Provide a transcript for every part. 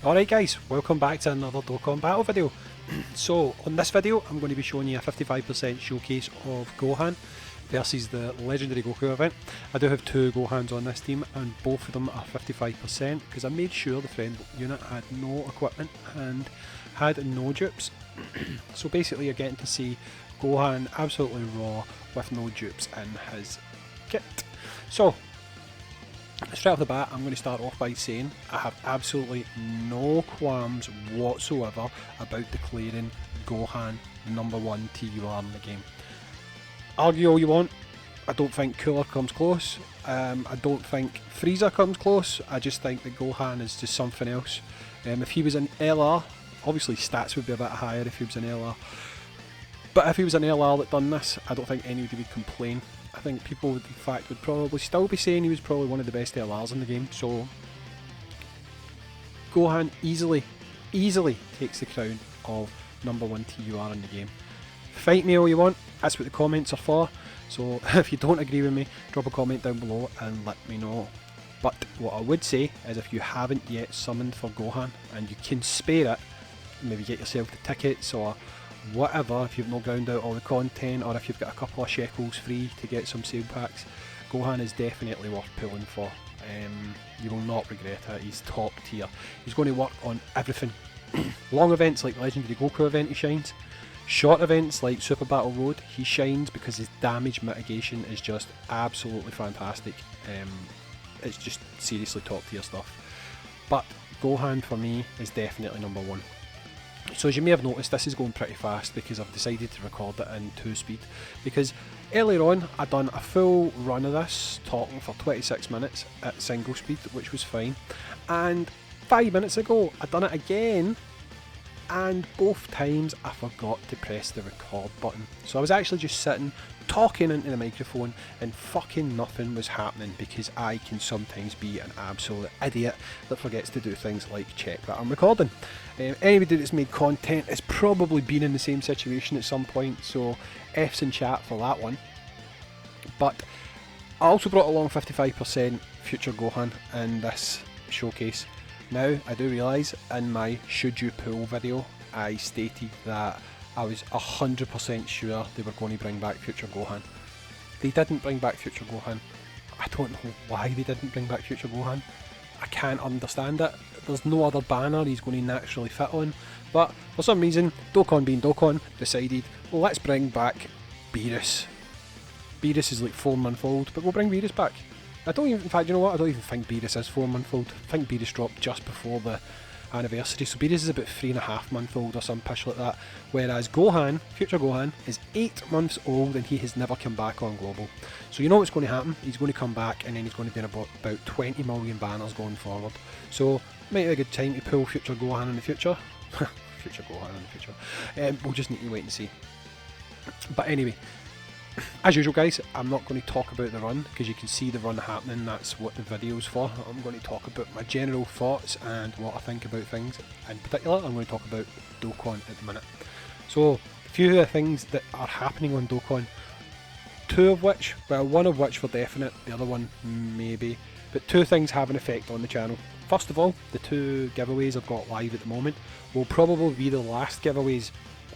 Alright guys, welcome back to another Dokkan battle video. So on this video I'm going to be showing you a 55% showcase of Gohan versus the legendary Goku event. I do have two Gohans on this team and both of them are 55% because I made sure the friend unit had no equipment and had no dupes. So basically you're getting to see Gohan absolutely raw with no dupes in his kit. So straight off the bat, I'm going to start off by saying I have absolutely no qualms whatsoever about declaring Gohan #1 TUR in the game. Argue all you want, I don't think Cooler comes close, I don't think Frieza comes close, I just think that Gohan is just something else. If he was an LR, obviously stats would be a bit higher if he was an LR, but if he was an LR that done this, I don't think anybody would complain. I think people would, in fact, would probably still be saying he was probably one of the best LRs in the game. So Gohan easily takes the crown of #1 TUR in the game. Fight me all you want, that's what the comments are for. So if you don't agree with me, drop a comment down below and let me know. But what I would say is if you haven't yet summoned for Gohan and you can spare it, maybe get yourself the tickets or whatever, if you've not ground out all the content, or if you've got a couple of shekels free to get some sale packs, Gohan is definitely worth pulling for. You will not regret it, he's top tier. He's going to work on everything. Long events like the Legendary Goku event he shines. Short events like Super Battle Road he shines because his damage mitigation is just absolutely fantastic. It's just seriously top tier stuff. But Gohan for me is definitely #1. So as you may have noticed, this is going pretty fast because I've decided to record it in 2 speed, because earlier on I'd done a full run of this talking for 26 minutes at single speed, which was fine, and 5 minutes ago I'd done it again and both times I forgot to press the record button. So I was actually just sitting talking into the microphone and fucking nothing was happening because I can sometimes be an absolute idiot that forgets to do things like check that I'm recording. Anybody that's made content has probably been in the same situation at some point, so F's in chat for that one. But I also brought along 55% future Gohan in this showcase. Now, I do realise in my Should You Pull video, I stated that I was 100% sure they were going to bring back future Gohan. They didn't bring back future Gohan. I don't know why they didn't bring back future Gohan. I can't understand it. There's no other banner he's going to naturally fit on. But for some reason, Dokkan being Dokkan, decided, well, let's bring back Beerus. Beerus is like 4-month-old, but we'll bring Beerus back. I don't even, in fact, you know what, I don't even think Beerus is 4-month-old. I think Beerus dropped just before the anniversary, so Beerus is about 3.5-month-old or some pish like that, whereas Gohan, future Gohan, is 8 months old and he has never come back on Global. So you know what's going to happen, he's going to come back and then he's going to be in about 20 million banners going forward. So might be a good time to pull future Gohan in the future. Future Gohan in the future. We'll just need to wait and see. But anyway, as usual guys, I'm not going to talk about the run because you can see the run happening, that's what the video's for. I'm going to talk about my general thoughts and what I think about things. In particular, I'm going to talk about Dokkan at the minute. So, a few of the things that are happening on Dokkan, two of which, well, one of which for definite, the other one maybe, but two things have an effect on the channel. First of all, the 2 giveaways I've got live at the moment will probably be the last giveaways,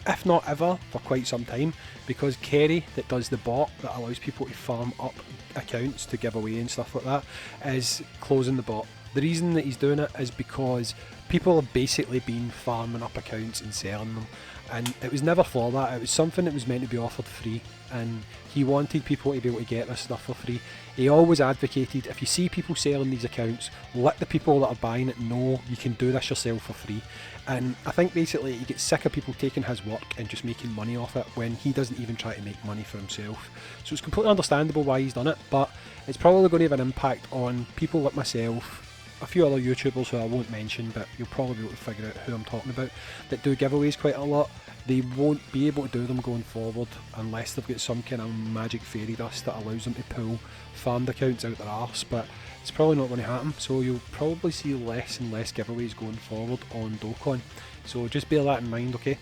if not ever, for quite some time, because Kerry, that does the bot that allows people to farm up accounts to give away and stuff like that, is closing the bot. The reason that he's doing it is because people have basically been farming up accounts and selling them, and it was never for that. It was something that was meant to be offered free, and he wanted people to be able to get this stuff for free. He always advocated, if you see people selling these accounts, let the people that are buying it know you can do this yourself for free. And I think basically he gets sick of people taking his work and just making money off it when he doesn't even try to make money for himself. So it's completely understandable why he's done it, but it's probably going to have an impact on people like myself, a few other YouTubers who I won't mention, but you'll probably be able to figure out who I'm talking about, that do giveaways quite a lot. They won't be able to do them going forward unless they've got some kind of magic fairy dust that allows them to pull farmed accounts out their arse, but it's probably not going to happen, so you'll probably see less and less giveaways going forward on Dokkan. So just bear that in mind, okay?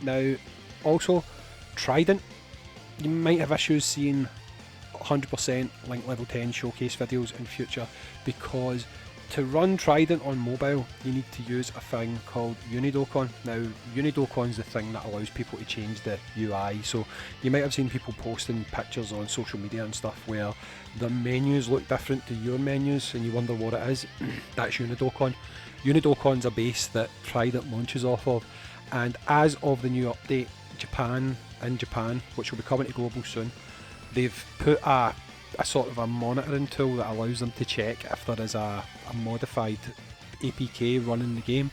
Now, also, Trident, you might have issues seeing 100% Link Level 10 showcase videos in future because to run Trident on mobile, you need to use a thing called Unidokon. Now, Unidokon's the thing that allows people to change the UI. So you might have seen people posting pictures on social media and stuff where the menus look different to your menus, and you wonder what it is. That's Unidokon. Unidokon's a base that Trident launches off of, and as of the new update, in Japan, which will be coming to global soon, they've put a sort of a monitoring tool that allows them to check if there is a modified APK running the game,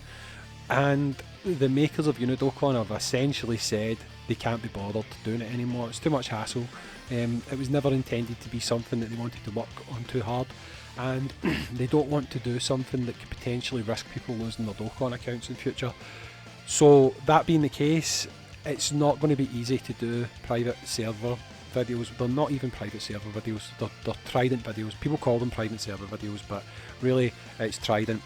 and the makers of Unidokon have essentially said they can't be bothered doing it anymore. It's too much hassle. It was never intended to be something that they wanted to work on too hard, and they don't want to do something that could potentially risk people losing their Dokon accounts in future. So that being the case, it's not going to be easy to do private server videos. They're not even private server videos, they're Trident videos. People call them Trident server videos, but really it's Trident.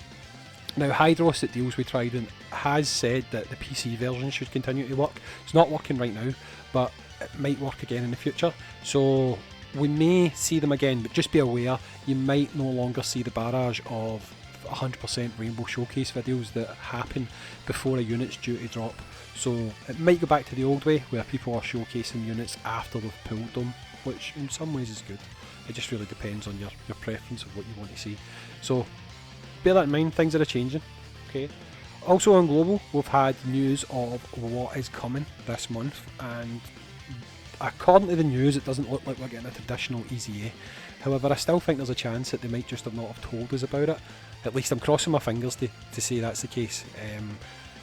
Now, Hydros, that deals with Trident, has said that the PC version should continue to work. It's not working right now, but it might work again in the future. So we may see them again, but just be aware, you might no longer see the barrage of 100% Rainbow Showcase videos that happen before a unit's due to drop. So it might go back to the old way, where people are showcasing units after they've pulled them, which in some ways is good. It just really depends on your preference of what you want to see. So bear that in mind, things are changing. Okay. Also on global, we've had news of what is coming this month, and according to the news, it doesn't look like we're getting a traditional EZA. However, I still think there's a chance that they might just have not have told us about it. At least I'm crossing my fingers to say that's the case.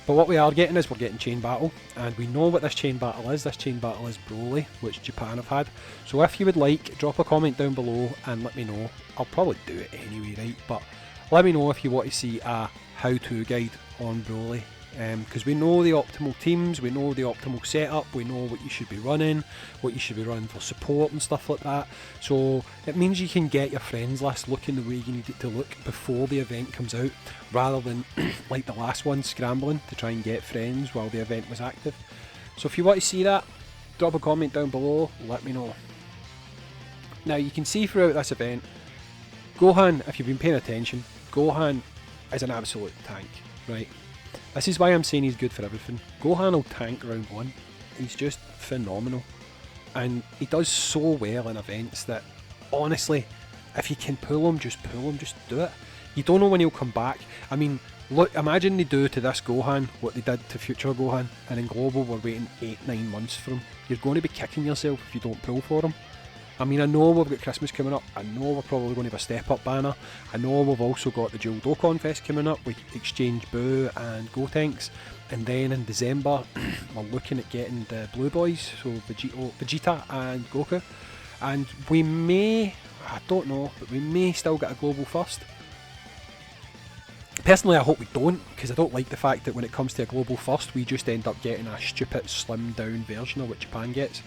But what we are getting is we're getting Chain Battle, and we know what this Chain Battle is. This Chain Battle is Broly, which Japan have had. So if you would like, drop a comment down below and let me know. I'll probably do it anyway, right? But let me know if you want to see a how-to guide on Broly. Because we know the optimal teams, we know the optimal setup, we know what you should be running for support and stuff like that. So it means you can get your friends list looking the way you need it to look before the event comes out, rather than like the last one, scrambling to try and get friends while the event was active. So if you want to see that, drop a comment down below, let me know. Now you can see throughout this event, Gohan, if you've been paying attention, Gohan is an absolute tank, right? This is why I'm saying he's good for everything. Gohan will tank round one. He's just phenomenal. And he does so well in events that, honestly, if you can pull him, just do it. You don't know when he'll come back. I mean, look, imagine they do to this Gohan what they did to future Gohan, and in global we're waiting 8-9 months for him. You're going to be kicking yourself if you don't pull for him. I mean, I know we've got Christmas coming up, I know we're probably going to have a step up banner, I know we've also got the Dual Dokkan Fest coming up with Exchange Boo and Gotenks, and then in December we're looking at getting the Blue Boys, so Vegeta and Goku, and we may, I don't know, but we may still get a global first. Personally, I hope we don't, because I don't like the fact that when it comes to a global first, we just end up getting a stupid slimmed down version of what Japan gets.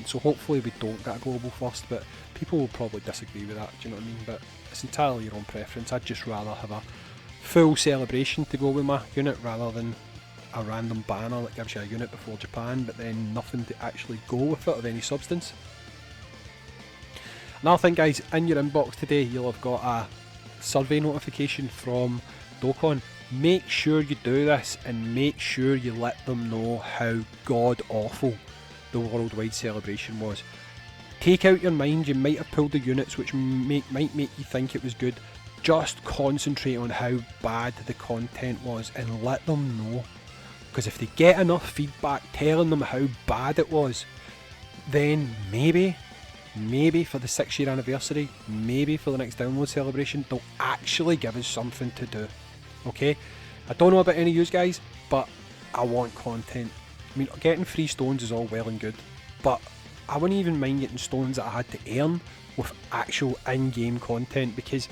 So hopefully we don't get a global first, but people will probably disagree with that, do you know what I mean? But it's entirely your own preference. I'd just rather have a full celebration to go with my unit, rather than a random banner that gives you a unit before Japan, but then nothing to actually go with it of any substance. Another thing, guys, in your inbox today, you'll have got a survey notification from Dokkan. Make sure you do this, and make sure you let them know how god awful the worldwide celebration was. Take out your mind, you might have pulled the units which might make you think it was good. Just concentrate on how bad the content was and let them know, because if they get enough feedback telling them how bad it was, then maybe for the 6-year anniversary, maybe for the next download celebration, they'll actually give us something to do. Okay? I don't know about any of you guys, but I want content. I mean, getting free stones is all well and good, but I wouldn't even mind getting stones that I had to earn with actual in-game content, because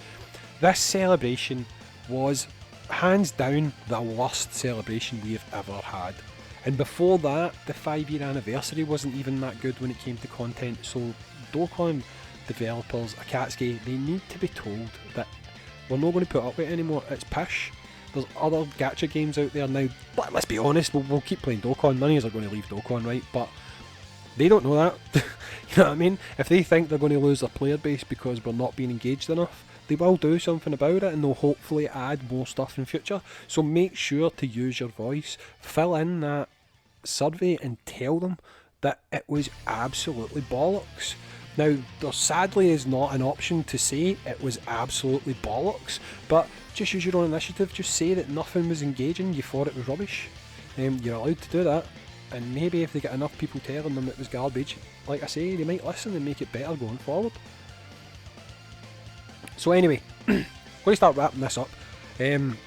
this celebration was hands down the worst celebration we have ever had. And before that, the 5-year anniversary wasn't even that good when it came to content. So Dokkan developers, Akatsuki, they need to be told that we're not going to put up with it anymore. It's pish. There's other gacha games out there now, but let's be honest, we'll keep playing Dokkan. None of us are going to leave Dokkan, right? But they don't know that. You know what I mean? If they think they're going to lose their player base because we're not being engaged enough, they will do something about it, and they'll hopefully add more stuff in future. So make sure to use your voice, fill in that survey and tell them that it was absolutely bollocks. Now, there sadly is not an option to say it was absolutely bollocks, but just use your own initiative. Just say that nothing was engaging, you thought it was rubbish. You're allowed to do that, and maybe if they get enough people telling them it was garbage, like I say, they might listen and make it better going forward. So anyway, going to start wrapping this up. We've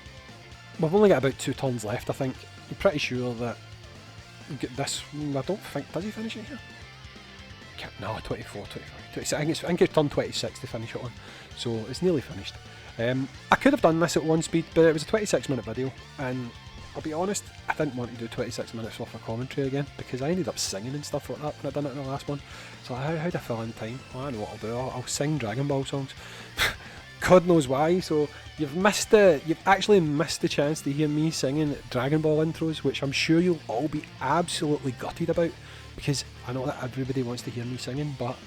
only got about 2 turns left, I think. I'm pretty sure that this, I don't think, does he finish it here? No, 24, 25, 26. I think it's turn 26 to finish it on, so it's nearly finished. I could have done this at 1 speed, but it was a 26-minute video, and I'll be honest, I didn't want to do 26 minutes worth of commentary again, because I ended up singing and stuff like that when I done it in the last one. So how'd I fill in time? Well, I know what I'll do, I'll sing Dragon Ball songs. God knows why, so you've actually missed the chance to hear me singing Dragon Ball intros, which I'm sure you'll all be absolutely gutted about, because I know that everybody wants to hear me singing, but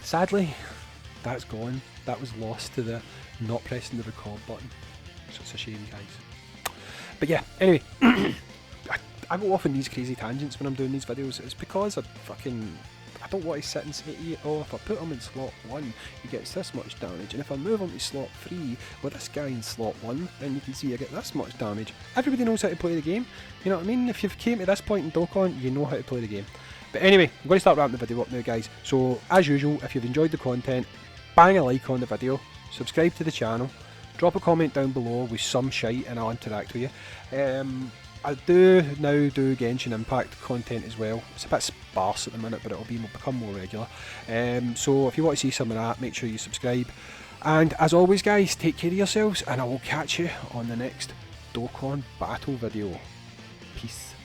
sadly, that's gone. That was lost to the not pressing the record button, so it's a shame, guys. But yeah, anyway, I go off on these crazy tangents when I'm doing these videos. It's because I don't want to sit and say, oh, if I put him in slot 1, he gets this much damage, and if I move him to slot 3 with this guy in slot 1, then you can see I get this much damage. Everybody knows how to play the game, you know what I mean? If you've came to this point in Dokkan, you know how to play the game. But anyway, I'm going to start wrapping the video up now, guys. So, as usual, if you've enjoyed the content, bang a like on the video, subscribe to the channel, drop a comment down below with some shite and I'll interact with you. I do now do Genshin Impact content as well. It's a bit sparse at the minute, but it'll become more regular. So if you want to see some of that, make sure you subscribe. And as always, guys, take care of yourselves, and I will catch you on the next Dokkan battle video. Peace.